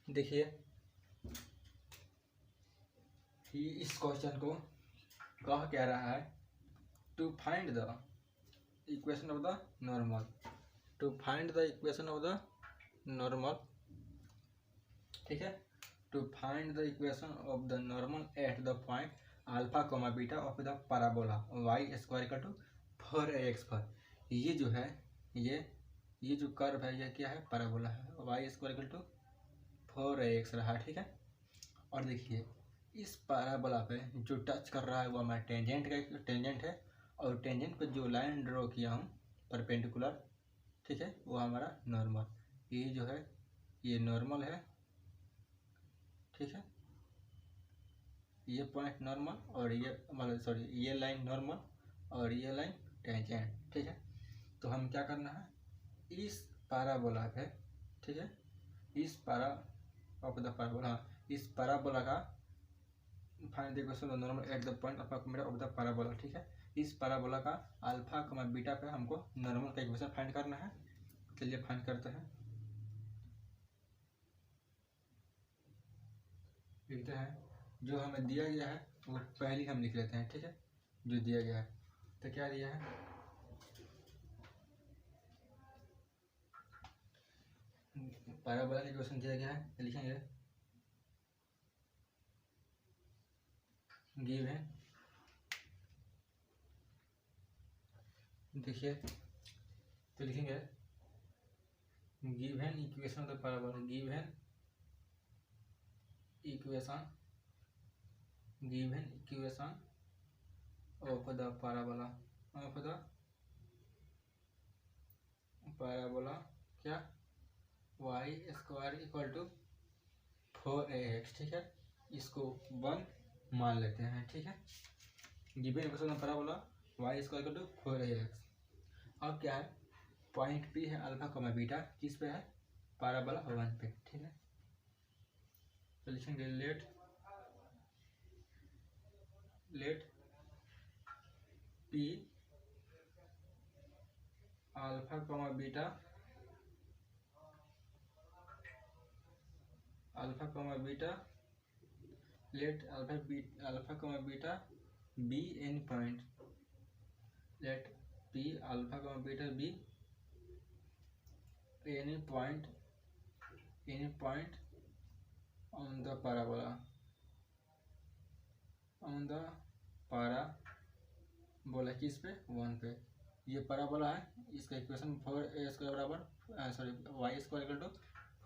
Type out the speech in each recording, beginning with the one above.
देखिए इस क्वेश्चन को कह क्या रहा है, to find the equation of the normal, to find the equation of the normal, ठीक है, to find the equation of the normal at the point alpha comma beta of the parabola y square equal to 4ax पर। ये जो है ये जो curve है ये क्या है, पैराबोला है, Y square equal to 4ax रहा, ठीक है। और देखिए इस पैराबोला पे जो टच कर रहा है वो हमारा टेंजेंट है, और टेंजेंट पे जो लाइन ड्रॉ किया हूँ परपेंडिकुलर, ठीक है, वो हमारा नॉर्मल, ये जो है ये नॉर्मल है, ठीक है, ये पॉइंट नॉर्मल और ये मतलब सॉरी ये लाइन नॉर्मल और ये लाइन टेंजेंट, ठीक है। तो हम क्या करना है, इस पैराबोला पे, ठीक है, इस पैरा ऑफ द पैराबोला, हाँ, इस पैराबोला का find the equation of normal at the point of the parabola, ठीक है। इस पैराबोला का अल्फा कमा बीटा पे हमको नॉर्मल का इक्वेशन फाइंड करना है। चलिए फाइंड करते हैं, लिखते हैं, जो हमें दिया गया है वो पहले हम लिख लेते हैं, ठीक है, जो दिया गया है। तो क्या दिया है, पैराबोला का इक्वेशन दिया गया है, लिखेंगे गिव है, देखिए तो लिखेंगे given equation of the parabola, given equation of the parabola, क्या, Y square equal to 4ax, ठीक है, इसको 1 मान लेते हैं, ठीक है। Given equation of parabola y square equal to 4ax। अब क्या है, पॉइंट पी है अल्फा कमा बीटा, किस पे है, पैराबोला 1 पे, ठीक है। तो लिखेंगे let P alpha comma beta let alpha comma beta be any point, let P alpha comma beta be any point on the parabola, किस पे, 1 पे। ये पैराबोला है, इसका इक्वेशन 4a स्क्वायर बराबर sorry Y square equal to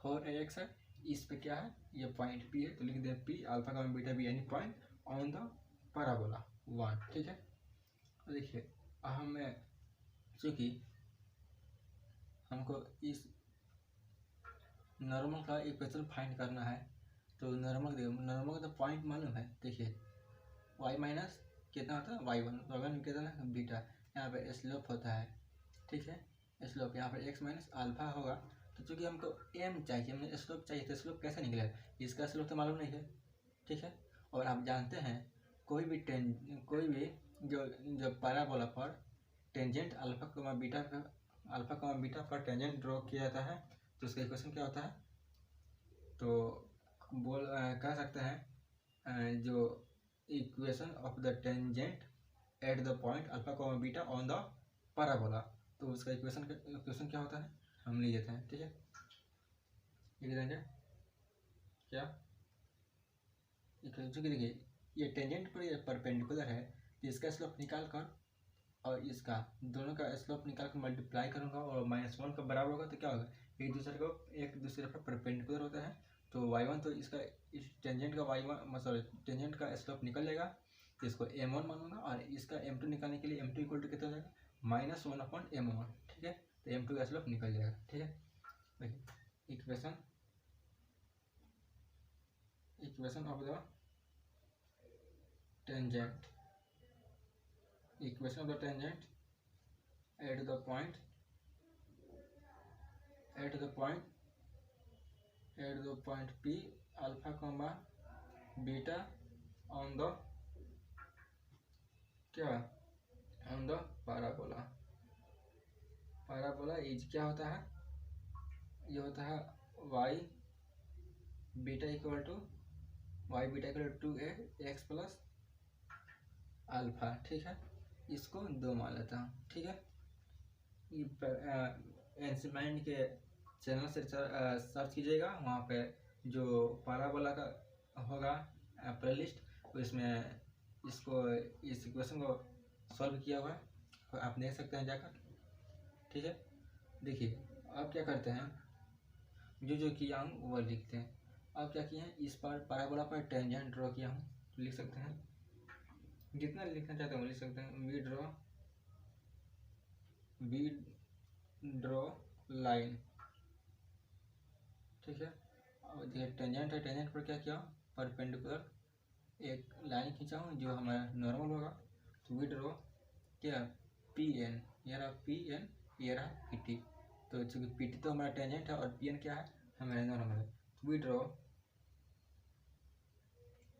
4ax है। इस पे क्या है, ये पॉइंट पी है, तो लिख दें पी अल्फा का beta be any point on the parabola 1, ठीक है। देखिए हमें चूँकि हमको इस नॉर्मल का इक्वेशन फाइंड करना है, तो नॉर्मल का पॉइंट मालूम है, देखिए वाई माइनस कितना होता है, y1 कितना है, बीटा, यहाँ पे स्लोप होता है, ठीक है, स्लोप यहाँ पर x माइनस अल्फा होगा। तो चूँकि हमको m चाहिए, हमें स्लोप चाहिए, तो स्लोप कैसे निकलेगा, इसका स्लोप तो मालूम नहीं है, ठीक है। और आप जानते हैं कोई भी जो पैराबोला पर टेंजेंट अल्फा कमा बीटा पर टेंजेंट ड्रॉ किया जाता है, तो उसका इक्वेशन क्या होता है, तो कह सकते हैं जो equation of the tangent at the point alpha comma beta on the parabola, तो उसका इक्वेशन क्या होता है, हम लिख देते हैं, ठीक है। लिख देंगे क्या, क्योंकि देखिए ये टेंजेंट पर ये परपेंडिकुलर है, तो इसका स्लोप निकाल कर और इसका दोनों का स्लोप निकाल कर मल्टीप्लाई करूँगा और -1 का बराबर होगा, तो क्या होगा, एक दूसरे पर परपेंडिकुलर होता है, तो y1 तो इसका इस टेंजेंट का टेंजेंट का स्लोप निकल जाएगा, तो इसको m1 मानूंगा, और इसका m2 निकालने के लिए m2 इक्वल टू कितना हो जाएगा, -1/m1, ठीक है, तो m2 का स्लोप निकल जाएगा, ठीक है। देखिए equation of the tangent at the point P alpha comma beta on the parabola is क्या होता है, ये होता है y beta equal to y beta equal to a x plus alpha, ठीक है। इसको 2 मान लेता हूँ, ठीक है। एनसी माइंड के चैनल से सर्च कीजिएगा, वहाँ पे जो पैराबोला का होगा प्ले लिस्ट, तो इसमें इसको इस इक्वेशन को सॉल्व किया हुआ है, तो आप देख सकते हैं जाकर, ठीक है। देखिए अब क्या करते हैं, जो किया हूँ वो लिखते हैं। अब क्या किए हैं, इस पर पैराबोला पर टेंजेंट ड्रॉ किया हूँ, तो लिख सकते हैं, जितना लिखना चाहते हैं वो लिख सकते हैं। वी ड्रॉ लाइन, ठीक है। और देखिए टेंजेंट है, टेंजेंट पर क्या किया, परपेंडिकुलर एक लाइन खींचा हूँ जो हमारा नॉर्मल होगा। तो वी ड्रॉ क्या, पी एन, ये रहा पी एन, ये रहा पी टी। तो चूँकि पी टी तो हमारा टेंजेंट है और पी एन क्या है, हमारा नॉर्मल है। We draw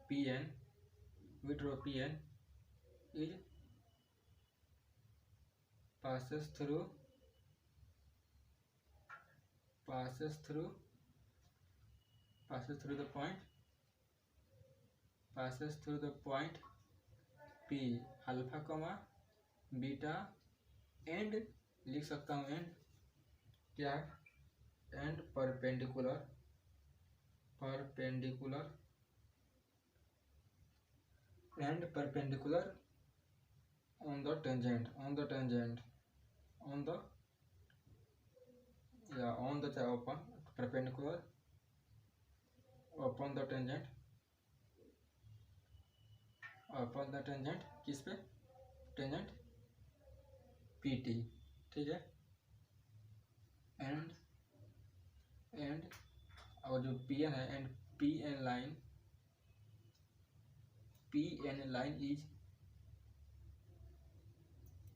P N is passes through the point P alpha comma beta and, लिख सकता हूँ एंड क्या है, and perpendicular on the tangent upon perpendicular upon the tangent किस पे, टेंजेंट PT, ठीक है। एंड और जो PN है, and PN line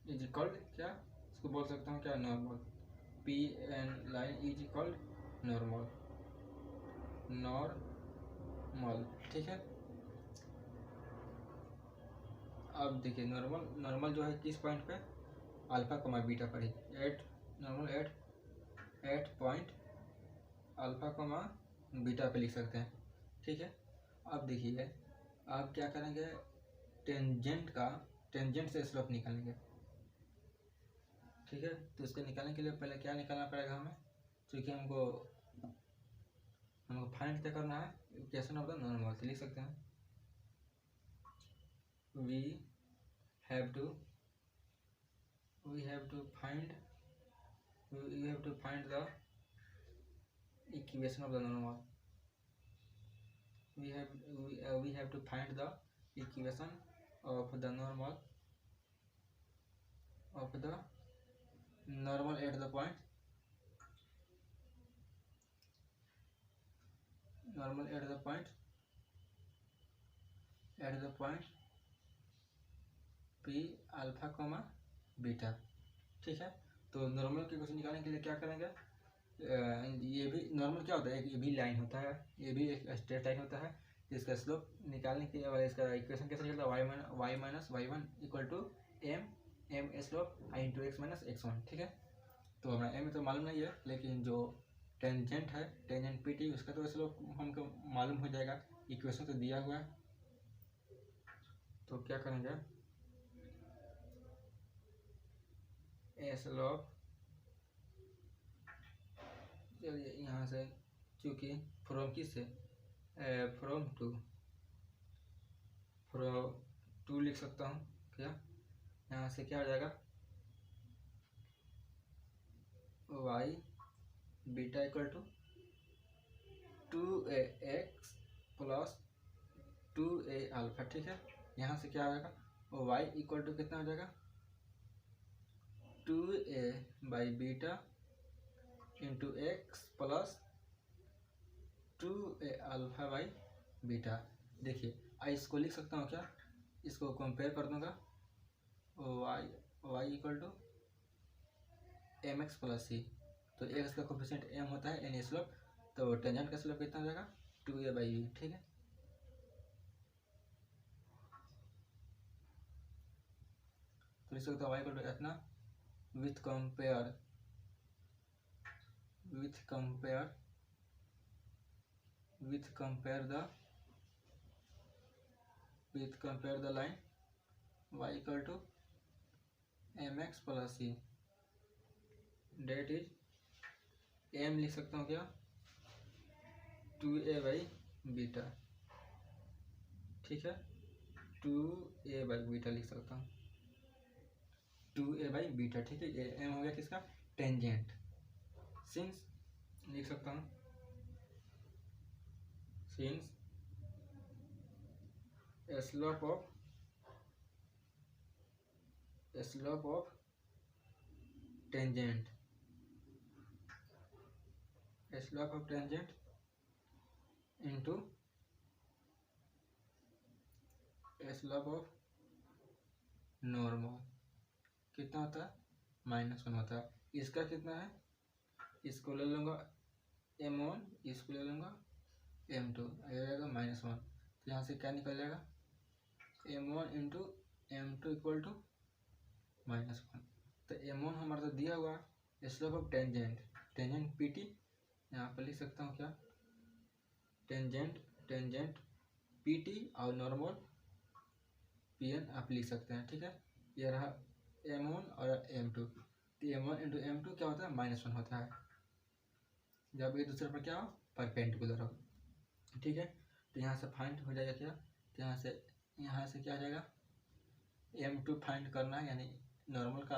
is called क्या, इसको बोल सकता हूँ क्या, normal. PN line is called normal, ठीक है। अब देखिए नॉर्मल जो है किस पॉइंट पे, अल्फा कमा बीटा पर ही, eight point alpha comma beta पे लिख सकते हैं, ठीक है। अब देखिए आप क्या करेंगे, टेंजेंट से स्लोप निकालेंगे, ठीक है। तो इसको निकालने के लिए पहले क्या निकालना पड़ेगा हमें, क्योंकि हमको फाइंड क्या करना है, इक्वेशन ऑफ द नॉर्मल, तो लिख सकते हैं we have to find the equation of the normal. We have to find the equation of the normal at the point P alpha comma beta, ठीक है। तो नॉर्मल की क्वेश्चन निकालने के लिए क्या करेंगे, ये भी नॉर्मल क्या होता है, ये भी लाइन होता है, ये भी एक स्ट्रेट लाइन होता है। इसका स्लोप निकालने के लिए इसका इक्वेशन कैसे निकलता है, y minus y1 equal to m slope I into x minus x1, ठीक है। तो हमारा एम तो मालूम नहीं है, लेकिन जो टेंजेंट है, टेंजेंट पी टी, उसका तो स्लोप हमको मालूम हो जाएगा, इक्वेशन तो दिया हुआ है। तो क्या करेंगे, स्लोप, चलिए यहाँ से, चूँकि फ्रॉम किस से, फ्रॉम टू लिख सकता हूँ क्या, यहाँ से क्या आ जाएगा, y beta equal to 2ax plus 2a alpha, ठीक है। यहाँ से क्या आ जाएगा, वाई इक्वल टू कितना हो जाएगा, 2a by beta into x plus 2a alpha by beta. देखिए इसको लिख सकता हूँ क्या, इसको कंपेयर कर दूंगा, Y equal to M X plus C. तो एक्स का कोफिशिएंट एम होता है, एन स्लोप, तो टेंजेंट का स्लोप कितना हो जाएगा, 2a बाई बी, ठीक है। तो लिख सकता हूँ वाई इक्वल टू इतना, with compare with compare the line y equal to mx plus c, that is m लिख सकता हूँ क्या 2a/बीटा, ठीक है 2a/बीटा लिख सकता हूँ 2a/बीटा, ठीक है। ये m हो गया किसका टेंजेंट, सिंस लिख सकता हूँ since slope of tangent into slope of normal कितना होता है -1 होता है। इसका कितना है, इसको ले लूँगा m1, इसको ले लूँगा m2, आ जाएगा -1। तो यहाँ से क्या निकल जाएगा m1 into m2 equal to -1। तो m1 हमारा तो दिया हुआ है स्लोप ऑफ टेंजेंट pt, यहाँ पर लिख सकता हूँ क्या टेंजेंट pt और नॉर्मल pn आप लिख सकते हैं, ठीक है। ये रहा m1 और m2, तो m1 इंटू m2 क्या होता है -1 होता है जब ये दूसरे पर क्या हो परपेंडिकुलर हो, ठीक है। तो यहाँ से फाइंड हो जाएगा क्या, तो यहाँ से क्या आ जाएगा m2 फाइंड करना है, यानी नॉर्मल का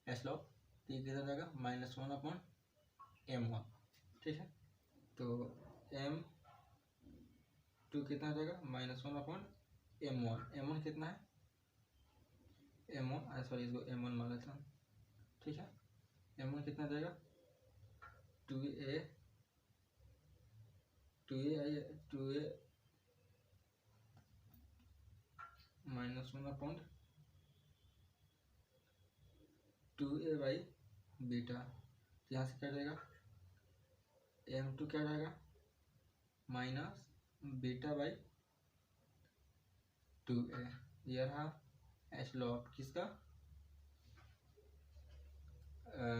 स्लोप, तो ये किधर जाएगा -1/m1, ठीक है। तो m2 कितना आ जाएगा -1/m1, m1 कितना है m1 सॉरी इसको m1 मान लेता हूँ, ठीक है। m1 कितना जाएगा 2a -1/2a/बीटा, यहाँ से क्या जाएगा m2 क्या जाएगा -β/2a। यह रहा स्लोप किसका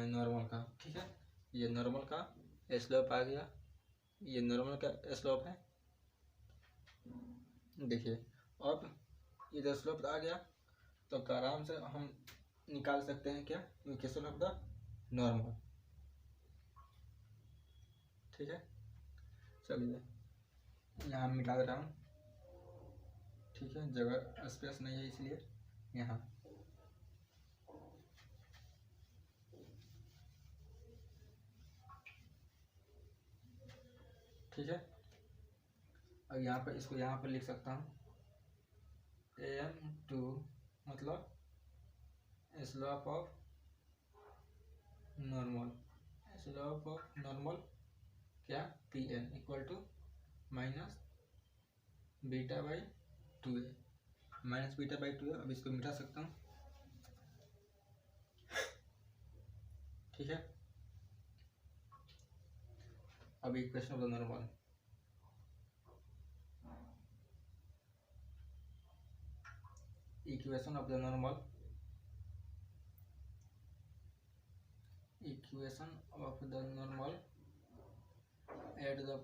नॉर्मल का, ठीक है। ये नॉर्मल का स्लोप आ गया, ये नॉर्मल का स्लोप है, देखिए। अब इधर स्लोप आ गया तो आराम से हम निकाल सकते हैं क्या इक्वेशन ऑफ द नॉर्मल, ठीक है। चलिए यहाँ मिटा दे रहा हूँ, ठीक है, जगह स्पेस नहीं है इसलिए यहाँ, ठीक है। अब यहाँ पर इसको यहाँ पर लिख सकता हूँ m2 मतलब स्लोप ऑफ नॉर्मल क्या pn इक्वल टू -β/2a, अब इसको मिटा सकता हूँ, ठीक है। अब equation of the normal, equation of the normal at the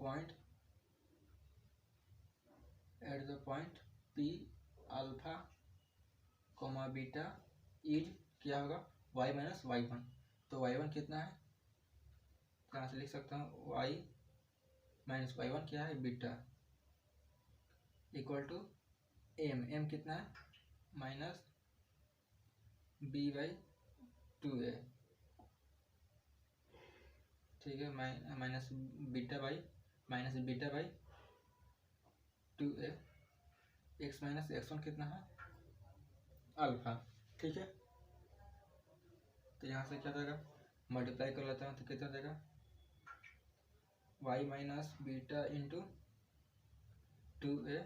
point p alpha comma beta is क्या होगा y - y1, तो y1 कितना है, यहाँ से लिख सकता हूँ y - y1 क्या है बीटा इक्वल टू m कितना है -b/2a, ठीक है, -β/2a, x - x1 कितना है अल्फा, ठीक है। तो यहाँ से क्या जाएगा मल्टीप्लाई कर लेता हूँ तो कितना जाएगा y - beta into 2a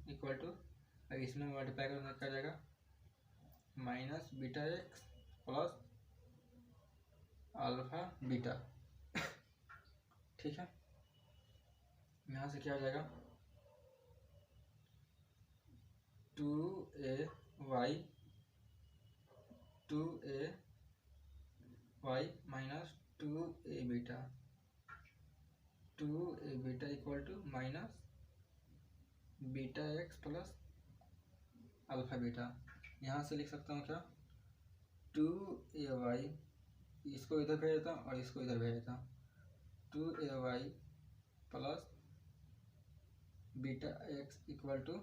equal to, इसमें मल्टीप्लाई करने क्या जाएगा -βx प्लस अल्फा बीटा, ठीक है। यहाँ से क्या हो जाएगा 2a y minus 2a beta equal to -βx minus beta x plus alpha beta. यहाँ से लिख सकता हूँ क्या, 2ay, इसको इधर भेज देता हूँ और इसको इधर भेज देता हूँ, 2ay plus beta x equal to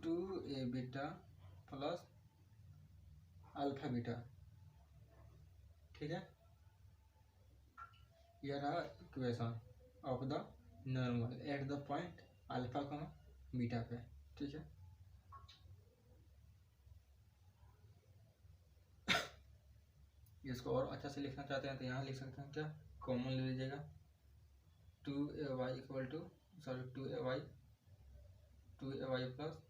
2a beta plus alpha beta. ठीक है, यह रहा equation of the normal at the point alpha का बीटा पे। ठीक है, इसको और अच्छा से लिखना चाहते हैं तो यहाँ लिख सकते हैं क्या, कॉमन ले लीजिएगा, 2ay equal to 2ay plus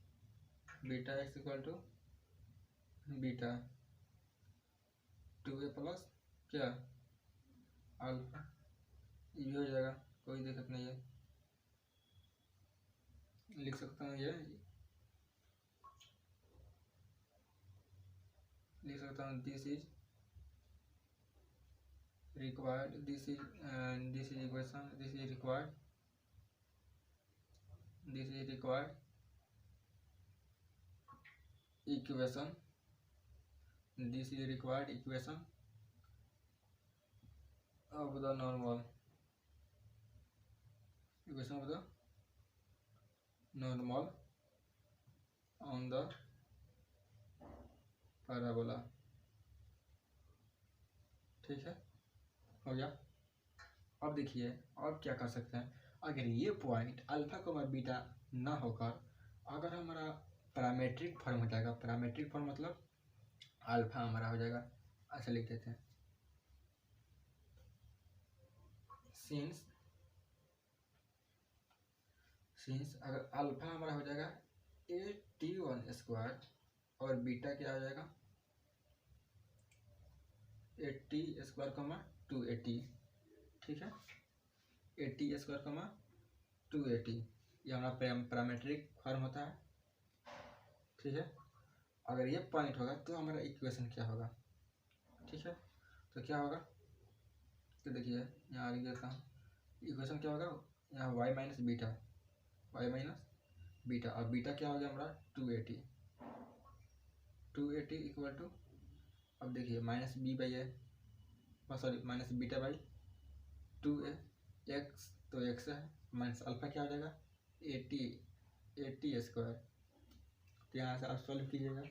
beta x equal to beta 2a plus क्या अल्फा, ये हो जाएगा, कोई दिक्कत नहीं है, लिख सकता हूँ ये, लिख सकता हूँ this is required, this is equation, this is required equation, this is required equation of the normal, equation of the normal on the parabola। ठीक है, हो गया। अब देखिए अब क्या कर सकते हैं, अगर ये पॉइंट अल्फा को बीटा ना होकर अगर हमारा पैरामेट्रिक फॉर्म हो जाएगा, पैरामेट्रिक फॉर्म मतलब अल्फा हमारा हो जाएगा, ऐसे लिख देते हैं, सिंस अगर अल्फा हमारा हो जाएगा AT1 स्क्वायर और बीटा क्या हो जाएगा 80 स्क्वायर कमा 280। ठीक है, 80 स्क्वायर कमा 280, ये हमारा पैरामेट्रिक फॉर्म होता है। ठीक है, अगर ये पॉइंट होगा तो हमारा इक्वेशन क्या होगा। ठीक है, तो क्या होगा, तो देखिए यहाँ लिख देता हूँ, इक्वेशन क्या होगा, यहाँ y माइनस बीटा और बीटा क्या हो गया हमारा 280 इक्वल टू, अब देखिए minus B by A, sorry minus beta by 2a x, तो एक्स है माइनस अल्फा क्या हो जाएगा 80 स्क्वायर, तो यहाँ से आप सॉल्व कीजिएगा।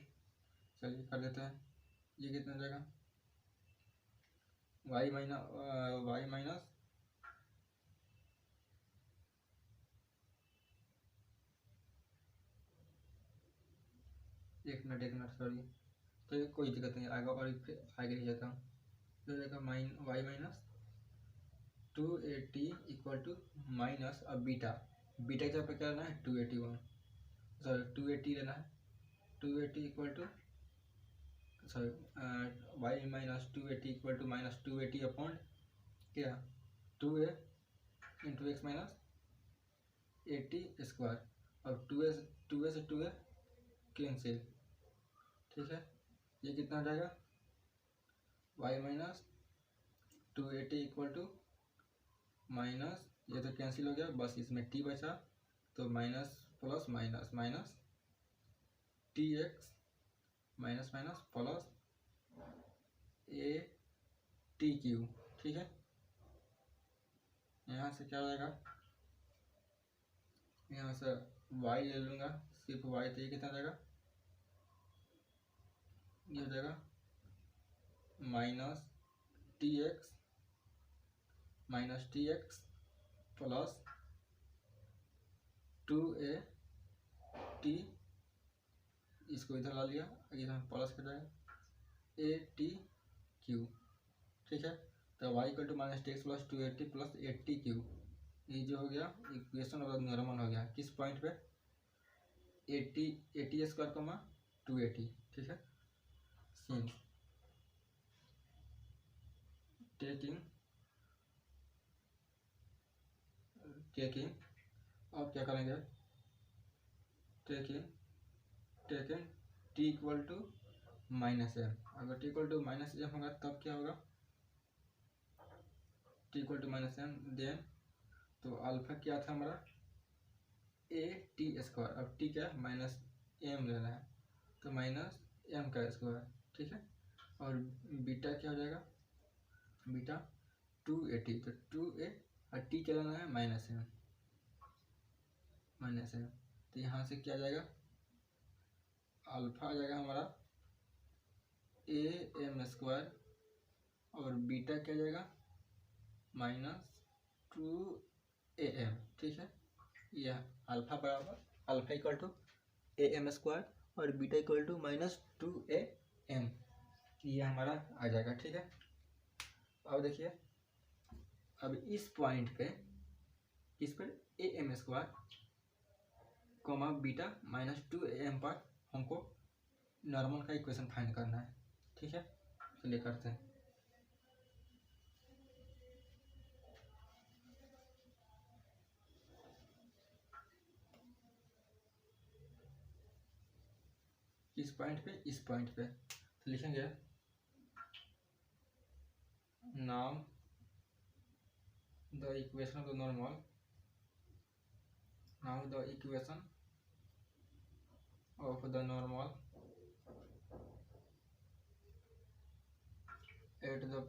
चलिए कर देते हैं, ये कितना हो जाएगा y माइनस एक मिनट सॉरी, तो ये कोई दिक्कत नहीं, आगे और फिर आगे ले जाता हूँ, तो जाएगा y minus 280 equal to minus, अब बीटा की जगह पे क्या लेना है 281, सॉरी 280 लेना है, 280 equal to sorry y minus 280 equal to minus 280 upon क्या 2a into x minus 80 square, अब 2a से 2a कैंसिल। ठीक है, ये कितना हो जाएगा y minus 280 equal to minus, ये तो कैंसिल हो गया, बस इसमें t बचा, तो minus plus minus t x minus plus A T Q. ठीक है, यहाँ से क्या हो जाएगा, यहाँ से y ले लूँगा सिर्फ y, तो ये कितना जाएगा, ये हो जाएगा minus t x plus 2a T, इसको इधर ला लिया, इधर प्लस कर जाएगा ए टी क्यू। ठीक है, तो y equal to minus t x plus 280 plus 80 cube, ये जो हो गया इक्वेशन और नॉर्मल हो गया किस पॉइंट पे 80 स्क्वायर कमा 280। ठीक है, सिंस टेकिंग अब क्या करेंगे, taking T equal to minus M, अगर T equal to minus M होगा तब क्या होगा, T equal to minus M, then तो अल्फा क्या था हमारा ए टी स्क्वायर, अब टी क्या है माइनस एम लेना है तो माइनस एम का स्क्वायर, ठीक है। और बीटा क्या हो जाएगा, बीटा 2a तो 2a और टी क्या लेना है माइनस एम, तो यहाँ से क्या आ जाएगा अल्फा आ जाएगा हमारा ए एम स्क्वायर और बीटा क्या आ जाएगा -2am, ठीक है। यह अल्फा बराबर alpha equal to a M square और बीटा इक्वल टू -2am, ये हमारा आ जाएगा, ठीक है। अब देखिए, अब इस पॉइंट पे इस पर a M square comma beta -2am पर हमको नॉर्मल का इक्वेशन फाइंड करना है, ठीक है। चलिए करते हैं। इस पॉइंट पे तो लिखेंगे now the equation of the normal, now the equation of the normal at the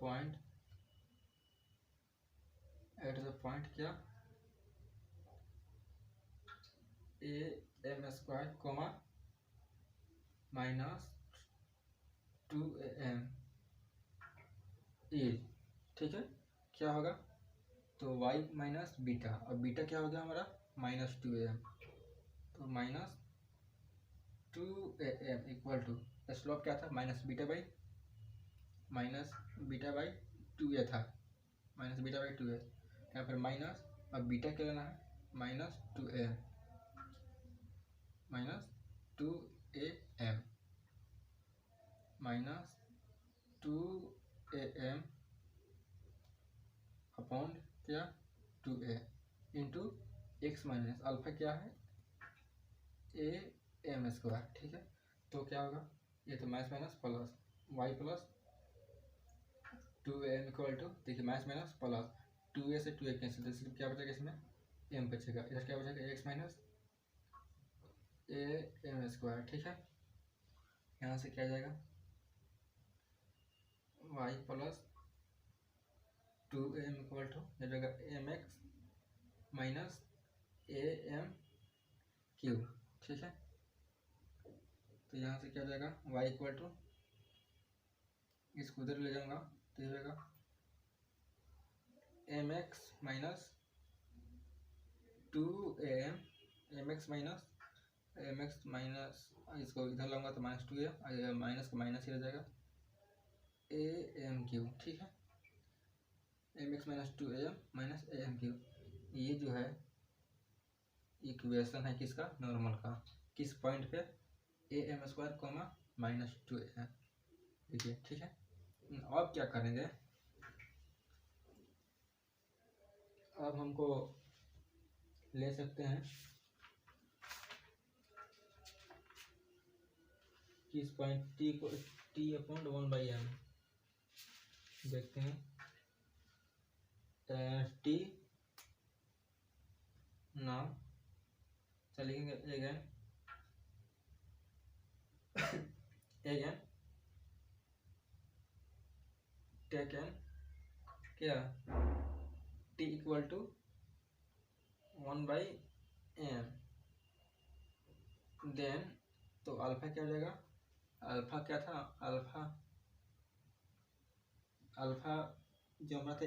point क्या A M square comma -2am is, ठीक है। क्या होगा तो y माइनस बीटा, और बीटा क्या हो गया हमारा -2am, तो -2am इक्वल टू स्लोप क्या था माइनस बीटा बाई 2a था, -2a यहाँ पर माइनस, अब बीटा क्या लेना है -2am -2am अपॉन क्या 2a into x minus alpha क्या है ए एम स्क्वायर, ठीक है। तो क्या होगा ये तो minus minus plus y plus 2am equal to, देखिए माइनस माइनस प्लस 2a से 2a कैंसिल, तो सिर्फ क्या बचेगा इसमें m बचेगा, इधर क्या बचेगा x minus a M square, ठीक है। यहाँ से क्या जाएगा y plus 2am equal to जगह mx minus a m cube, ठीक है। तो यहाँ से क्या जाएगा y इक्वल टू, इसको उधर ले जाऊंगा तो ये होगा mx minus 2am, mx minus इसको इधर लाऊंगा तो -2a, माइनस का माइनस ही रह जाएगा ए एम क्यू, ठीक है। mx minus 2am minus a m cube, ये जो है इक्वेशन है किसका नॉर्मल का, किस पॉइंट पे A M square comma -2am, देखिए, ठीक है। अब क्या करेंगे, अब हमको ले सकते हैं किस पॉइंट टी को t/1/m, देखते हैं टी नाउ चलेंगे अगेन टेकन क्या t equal to 1/m, then तो अल्फा क्या हो जाएगा, अल्फा क्या था अल्फा जो हमारा था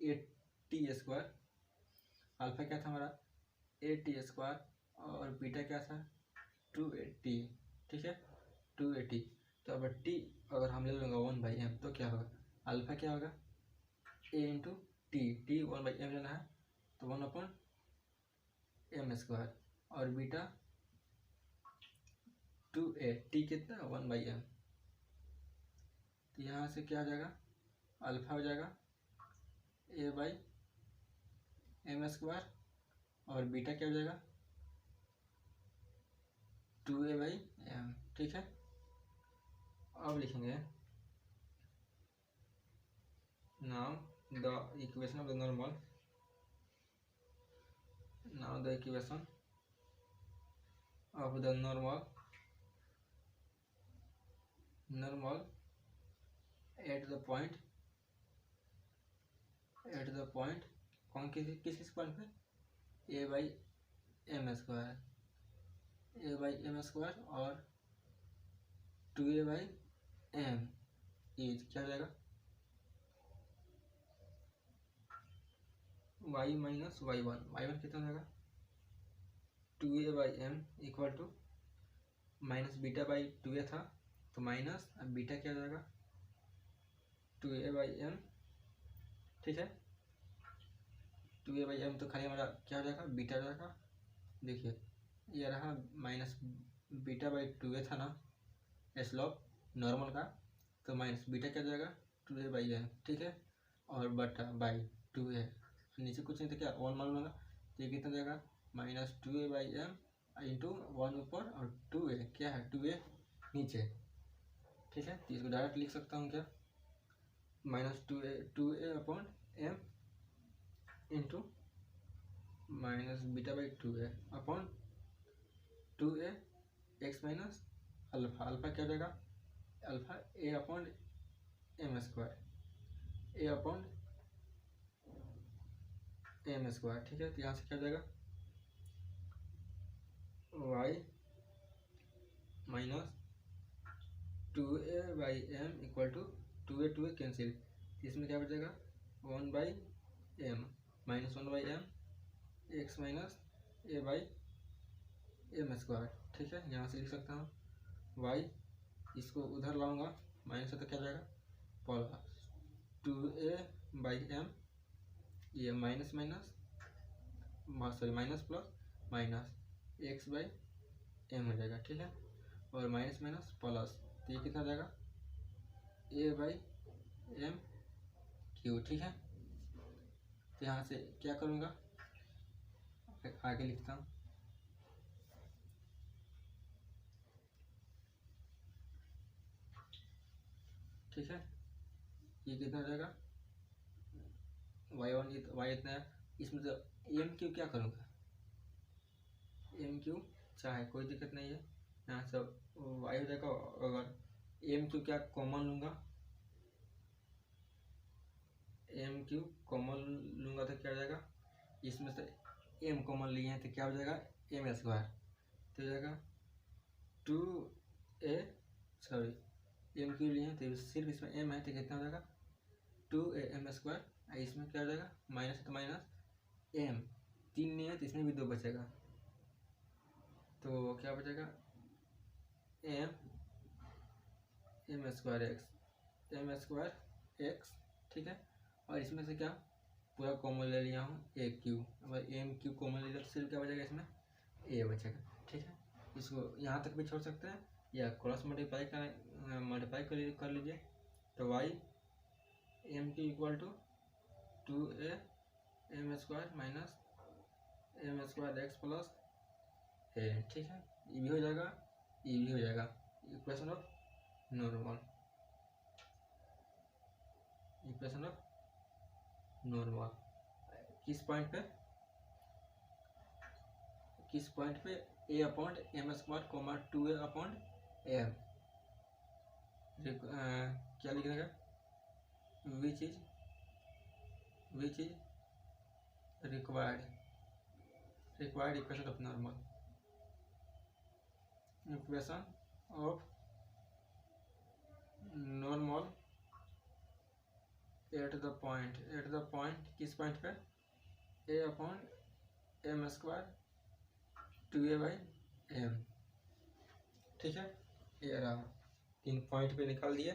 80 स्क्वायर, अल्फा क्या था हमारा 80 स्क्वायर और बीटा क्या था 280, ठीक है 280। तो अब टी अगर हम ले लूँगा 1/m तो क्या होगा अल्फा क्या होगा a इंटू टी 1/m लेना है तो 1/m स्क्वायर और बीटा 2a, टी कितना 1/m, तो यहाँ से क्या हो जाएगा अल्फा हो जाएगा a/m स्क्वायर और बीटा क्या हो जाएगा 2a/m, ठीक है। अब लिखेंगे now the equation of the normal of the equation of the normal at the point कौन किस पॉइंट पे, a बाई एम स्क्वायर और 2a बाई एम इज क्या हो जाएगा y माइनस y1 कितना हो जाएगा 2a by m equal to minus beta by 2a था तो माइनस, अब बीटा क्या हो जाएगा 2a बाई एम, ठीक है 2a बाई एम तो खाली हमारा क्या हो जाएगा बीटा हो जाएगा। देखिए ये रहा माइनस बीटा बाई 2a था ना स्लोप नॉर्मल का, तो माइनस बीटा क्या हो जाएगा 2a बाई एम, ठीक है, और बटा बाई 2a, नीचे कुछ नहीं था क्या 1 मालूम होगा, तो ये कितना हो जाएगा minus 2a by M into 1 ऊपर और 2a क्या है 2a नीचे, ठीक है। तो इसको डायरेक्ट लिख सकता हूँ क्या minus 2a upon m into minus beta by 2a upon 2a x minus alpha, alpha क्या हो जाएगा alpha a upon m square, a upon m square, ठीक है। तो यहाँ से क्या हो जाएगा y minus 2a by m equal to 2a cancel, इसमें क्या बचेगा 1 by m minus 1 by m x minus a by m square, ठीक है। यहाँ से लिख सकता हूँ y, इसको उधर लाऊंगा माइनस से तो क्या जाएगा प्लस 2a बाई एम, ये minus plus minus x by m हो जाएगा, ठीक है, और माइनस माइनस प्लस, तो ये कितना हो जाएगा a बाई एम क्यू, ठीक है। तो यहाँ से क्या करूँगा आगे लिखता हूँ, ठीक है, ये कितना हो जाएगा y इतना है, इसमें तो एम क्यू क्या करूँगा एम क्यू चाहे कोई दिक्कत नहीं है, यहाँ से y हो जाएगा, अगर एम क्यू क्या कॉमन लूँगा एम क्यू कॉमन लूँगा तो क्या हो जाएगा, इसमें से एम कॉमन लिए हैं तो क्या हो जाएगा एम स्क्वायर, तो हो जाएगा 2a एम क्यू लिए हैं तो सिर्फ इसमें एम है तो कितना हो जाएगा 2a एम स्क्वायर, इसमें क्या हो जाएगा माइनस है तो माइनस एम, 3 नहीं है तो इसमें भी 2 बचेगा, तो क्या बचेगा एम स्क्वायर एक्स, ठीक है, और इसमें से क्या पूरा कॉमन ले लिया हूँ ए क्यू, अगर एम क्यू कॉमन ले लिया तो सिर्फ क्या बचेगा इसमें ए बचेगा, ठीक है। इसको यहाँ तक भी छोड़ सकते हैं या क्रॉस मल्टीप्लाई कर लीजिए, तो y M Q equal to 2a M square minus M square X plus A, ठीक है, ये भी हो जाएगा ये भी हो जाएगा, इक्वेशन ऑफ नॉर्मल किस पॉइंट पे a upon m square comma 2a upon m, क्या लिखने का which is required equation of normal, equation of normal at the point किस पॉइंट पे a upon m square 2a by m, ठीक है। ये रहा 3 पॉइंट पे निकाल दिए।